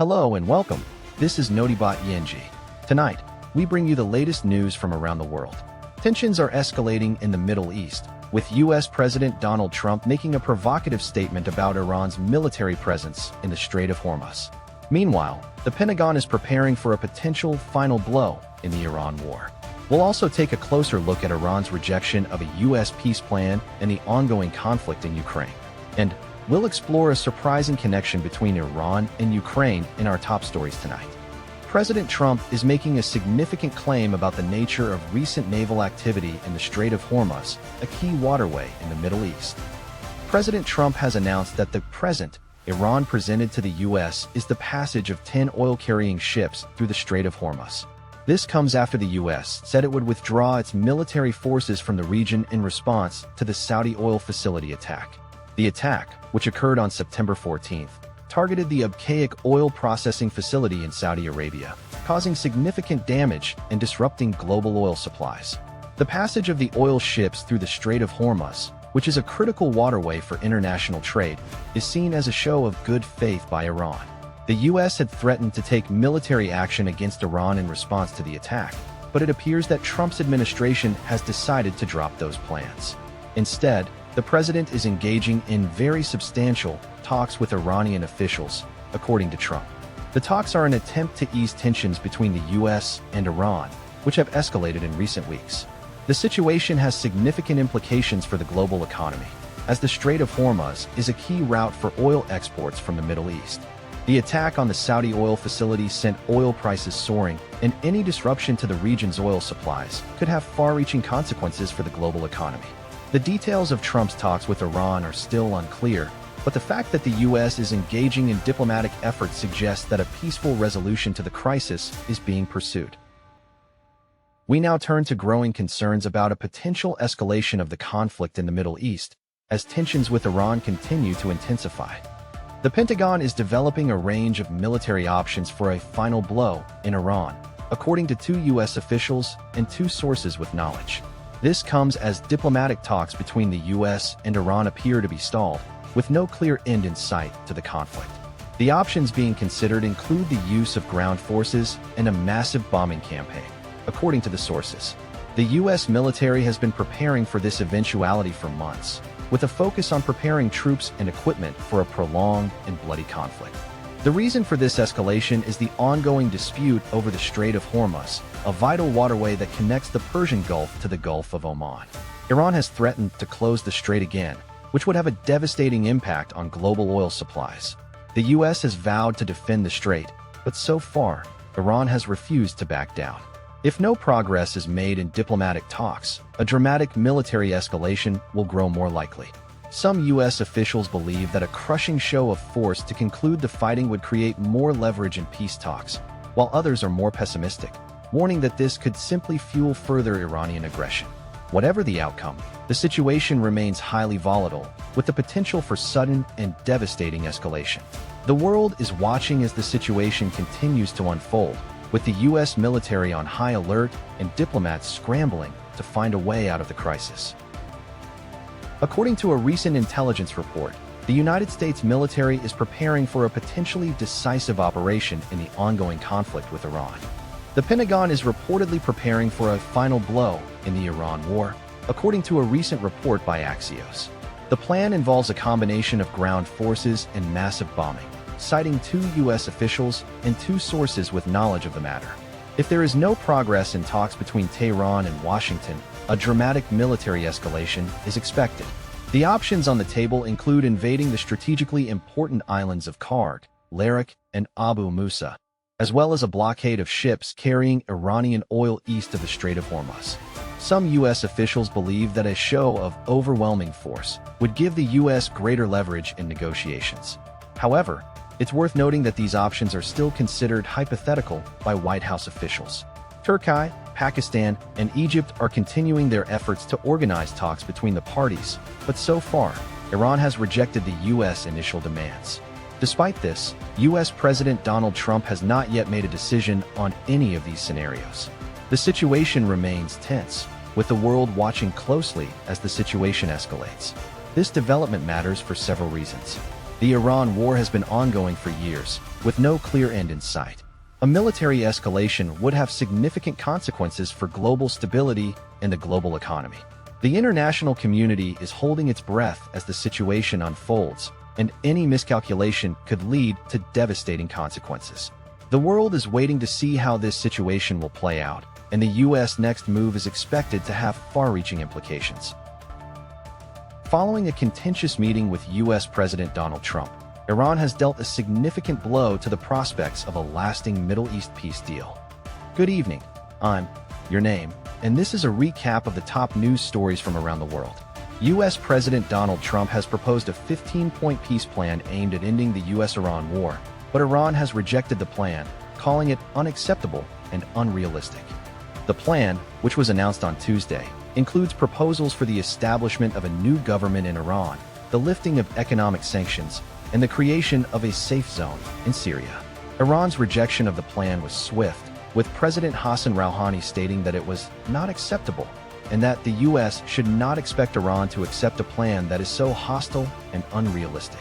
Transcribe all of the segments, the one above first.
Hello and welcome. This is Notibot Yenji. Tonight, we bring you the latest news from around the world. Tensions are escalating in the Middle East, with U.S. President Donald Trump making a provocative statement about Iran's military presence in the Strait of Hormuz. Meanwhile, the Pentagon is preparing for a potential final blow in the Iran war. We'll also take a closer look at Iran's rejection of a U.S. peace plan and the ongoing conflict in Ukraine. And we'll explore a surprising connection between Iran and Ukraine in our top stories tonight. President Trump is making a significant claim about the nature of recent naval activity in the Strait of Hormuz, a key waterway in the Middle East. President Trump has announced that the present Iran presented to the U.S. is the passage of 10 oil-carrying ships through the Strait of Hormuz. This comes after the U.S. said it would withdraw its military forces from the region in response to the Saudi oil facility attack. The attack, which occurred on September 14th, targeted the Abqaiq oil processing facility in Saudi Arabia, causing significant damage and disrupting global oil supplies. The passage of the oil ships through the Strait of Hormuz, which is a critical waterway for international trade, is seen as a show of good faith by Iran. The U.S. had threatened to take military action against Iran in response to the attack, but it appears that Trump's administration has decided to drop those plans. Instead, the president is engaging in very substantial talks with Iranian officials, according to Trump. The talks are an attempt to ease tensions between the U.S. and Iran, which have escalated in recent weeks. The situation has significant implications for the global economy, as the Strait of Hormuz is a key route for oil exports from the Middle East. The attack on the Saudi oil facility sent oil prices soaring, and any disruption to the region's oil supplies could have far-reaching consequences for the global economy. The details of Trump's talks with Iran are still unclear, but the fact that the U.S. is engaging in diplomatic efforts suggests that a peaceful resolution to the crisis is being pursued. We now turn to growing concerns about a potential escalation of the conflict in the Middle East, as tensions with Iran continue to intensify. The Pentagon is developing a range of military options for a final blow in Iran, according to 2 U.S. officials and 2 sources with knowledge. This comes as diplomatic talks between the U.S. and Iran appear to be stalled, with no clear end in sight to the conflict. The options being considered include the use of ground forces and a massive bombing campaign, according to the sources. The U.S. military has been preparing for this eventuality for months, with a focus on preparing troops and equipment for a prolonged and bloody conflict. The reason for this escalation is the ongoing dispute over the Strait of Hormuz, a vital waterway that connects the Persian Gulf to the Gulf of Oman. Iran has threatened to close the strait again, which would have a devastating impact on global oil supplies. The U.S. has vowed to defend the strait, but so far, Iran has refused to back down. If no progress is made in diplomatic talks, a dramatic military escalation will grow more likely. Some U.S. officials believe that a crushing show of force to conclude the fighting would create more leverage in peace talks, while others are more pessimistic, warning that this could simply fuel further Iranian aggression. Whatever the outcome, the situation remains highly volatile, with the potential for sudden and devastating escalation. The world is watching as the situation continues to unfold, with the U.S. military on high alert and diplomats scrambling to find a way out of the crisis. According to a recent intelligence report, the United States military is preparing for a potentially decisive operation in the ongoing conflict with Iran. The Pentagon is reportedly preparing for a final blow in the Iran war, according to a recent report by Axios. The plan involves a combination of ground forces and massive bombing, citing 2 U.S. officials and 2 sources with knowledge of the matter. If there is no progress in talks between Tehran and Washington, a dramatic military escalation is expected. The options on the table include invading the strategically important islands of Karg, Larak, and Abu Musa, as well as a blockade of ships carrying Iranian oil east of the Strait of Hormuz. Some U.S. officials believe that a show of overwhelming force would give the U.S. greater leverage in negotiations. However, it's worth noting that these options are still considered hypothetical by White House officials. Turkey, Pakistan, and Egypt are continuing their efforts to organize talks between the parties, but so far, Iran has rejected the U.S. initial demands. Despite this, U.S. President Donald Trump has not yet made a decision on any of these scenarios. The situation remains tense, with the world watching closely as the situation escalates. This development matters for several reasons. The Iran war has been ongoing for years, with no clear end in sight. A military escalation would have significant consequences for global stability and the global economy. The international community is holding its breath as the situation unfolds, and any miscalculation could lead to devastating consequences. The world is waiting to see how this situation will play out, and the U.S. next move is expected to have far-reaching implications. Following a contentious meeting with U.S. President Donald Trump, Iran has dealt a significant blow to the prospects of a lasting Middle East peace deal. Good evening, I'm your name, and this is a recap of the top news stories from around the world. U.S. President Donald Trump has proposed a 15-point peace plan aimed at ending the U.S.-Iran war, but Iran has rejected the plan, calling it unacceptable and unrealistic. The plan, which was announced on Tuesday, includes proposals for the establishment of a new government in Iran, the lifting of economic sanctions, and the creation of a safe zone in Syria. Iran's rejection of the plan was swift, with President Hassan Rouhani stating that it was not acceptable and that the U.S. should not expect Iran to accept a plan that is so hostile and unrealistic.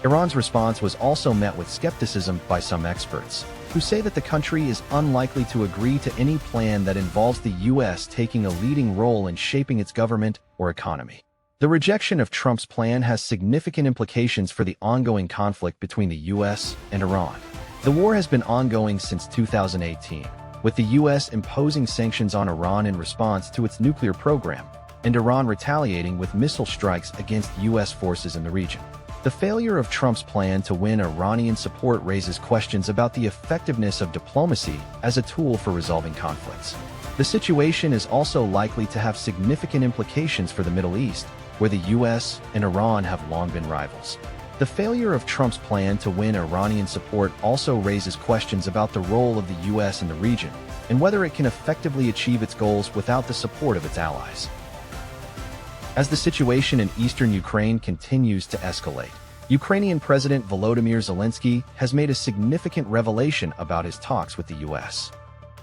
Iran's response was also met with skepticism by some experts, who say that the country is unlikely to agree to any plan that involves the U.S. taking a leading role in shaping its government or economy. The rejection of Trump's plan has significant implications for the ongoing conflict between the U.S. and Iran. The war has been ongoing since 2018, with the U.S. imposing sanctions on Iran in response to its nuclear program, and Iran retaliating with missile strikes against U.S. forces in the region. The failure of Trump's plan to win Iranian support raises questions about the effectiveness of diplomacy as a tool for resolving conflicts. The situation is also likely to have significant implications for the Middle East, where the U.S. and Iran have long been rivals. The failure of Trump's plan to win Iranian support also raises questions about the role of the U.S. in the region, and whether it can effectively achieve its goals without the support of its allies. As the situation in eastern Ukraine continues to escalate, Ukrainian President Volodymyr Zelenskyy has made a significant revelation about his talks with the U.S.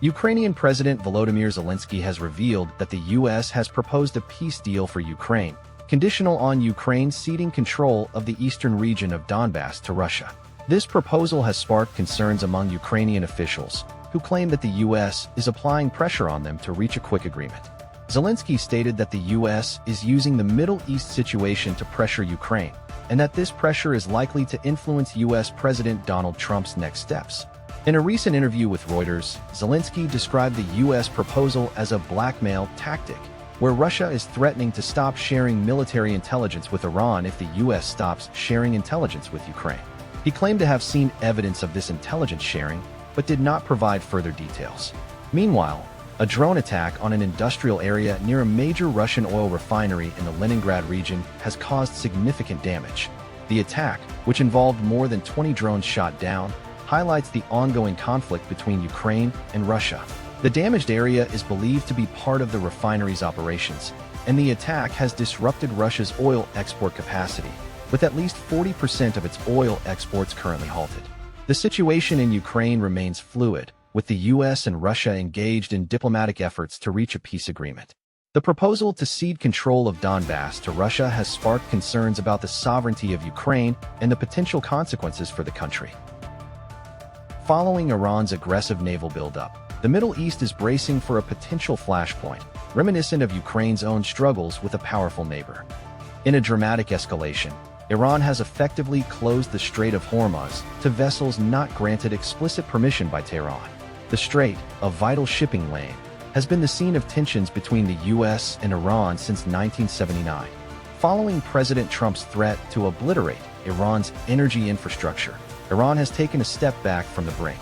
Ukrainian President Volodymyr Zelenskyy has revealed that the U.S. has proposed a peace deal for Ukraine, conditional on Ukraine ceding control of the eastern region of Donbas to Russia. This proposal has sparked concerns among Ukrainian officials, who claim that the U.S. is applying pressure on them to reach a quick agreement. Zelenskyy stated that the U.S. is using the Middle East situation to pressure Ukraine, and that this pressure is likely to influence U.S. President Donald Trump's next steps. In a recent interview with Reuters, Zelenskyy described the U.S. proposal as a blackmail tactic, where Russia is threatening to stop sharing military intelligence with Iran if the U.S. stops sharing intelligence with Ukraine. He claimed to have seen evidence of this intelligence sharing, but did not provide further details. Meanwhile, a drone attack on an industrial area near a major Russian oil refinery in the Leningrad region has caused significant damage. The attack, which involved more than 20 drones shot down, highlights the ongoing conflict between Ukraine and Russia. The damaged area is believed to be part of the refinery's operations, and the attack has disrupted Russia's oil export capacity, with at least 40% of its oil exports currently halted. The situation in Ukraine remains fluid, with the U.S. and Russia engaged in diplomatic efforts to reach a peace agreement. The proposal to cede control of Donbas to Russia has sparked concerns about the sovereignty of Ukraine and the potential consequences for the country. Following Iran's aggressive naval buildup, the Middle East is bracing for a potential flashpoint, reminiscent of Ukraine's own struggles with a powerful neighbor. In a dramatic escalation, Iran has effectively closed the Strait of Hormuz to vessels not granted explicit permission by Tehran. The strait, a vital shipping lane, has been the scene of tensions between the U.S. and Iran since 1979. Following President Trump's threat to obliterate Iran's energy infrastructure, Iran has taken a step back from the brink.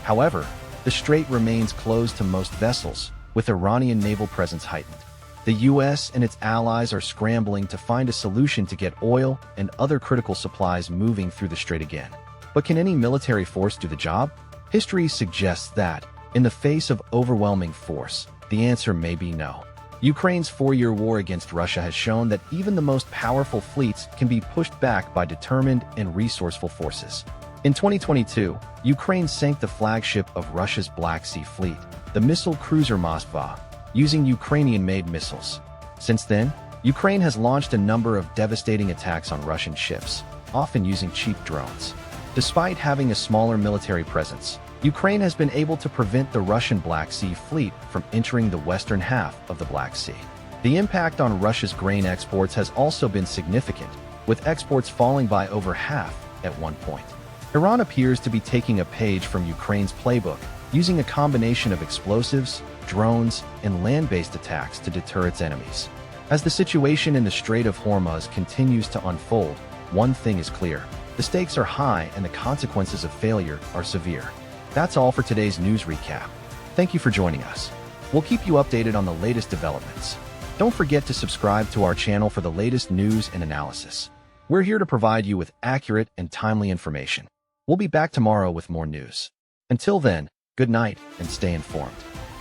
However, the strait remains closed to most vessels, with Iranian naval presence heightened. The U.S. and its allies are scrambling to find a solution to get oil and other critical supplies moving through the strait again. But can any military force do the job? History suggests that, in the face of overwhelming force, the answer may be no. Ukraine's four-year war against Russia has shown that even the most powerful fleets can be pushed back by determined and resourceful forces. In 2022, Ukraine sank the flagship of Russia's Black Sea Fleet, the missile cruiser Moskva, using Ukrainian-made missiles. Since then, Ukraine has launched a number of devastating attacks on Russian ships, often using cheap drones. Despite having a smaller military presence, Ukraine has been able to prevent the Russian Black Sea fleet from entering the western half of the Black Sea. The impact on Russia's grain exports has also been significant, with exports falling by over half at one point. Iran appears to be taking a page from Ukraine's playbook, using a combination of explosives, drones, and land-based attacks to deter its enemies. As the situation in the Strait of Hormuz continues to unfold, one thing is clear: the stakes are high and the consequences of failure are severe. That's all for today's news recap. Thank you for joining us. We'll keep you updated on the latest developments. Don't forget to subscribe to our channel for the latest news and analysis. We're here to provide you with accurate and timely information. We'll be back tomorrow with more news. Until then, good night and stay informed.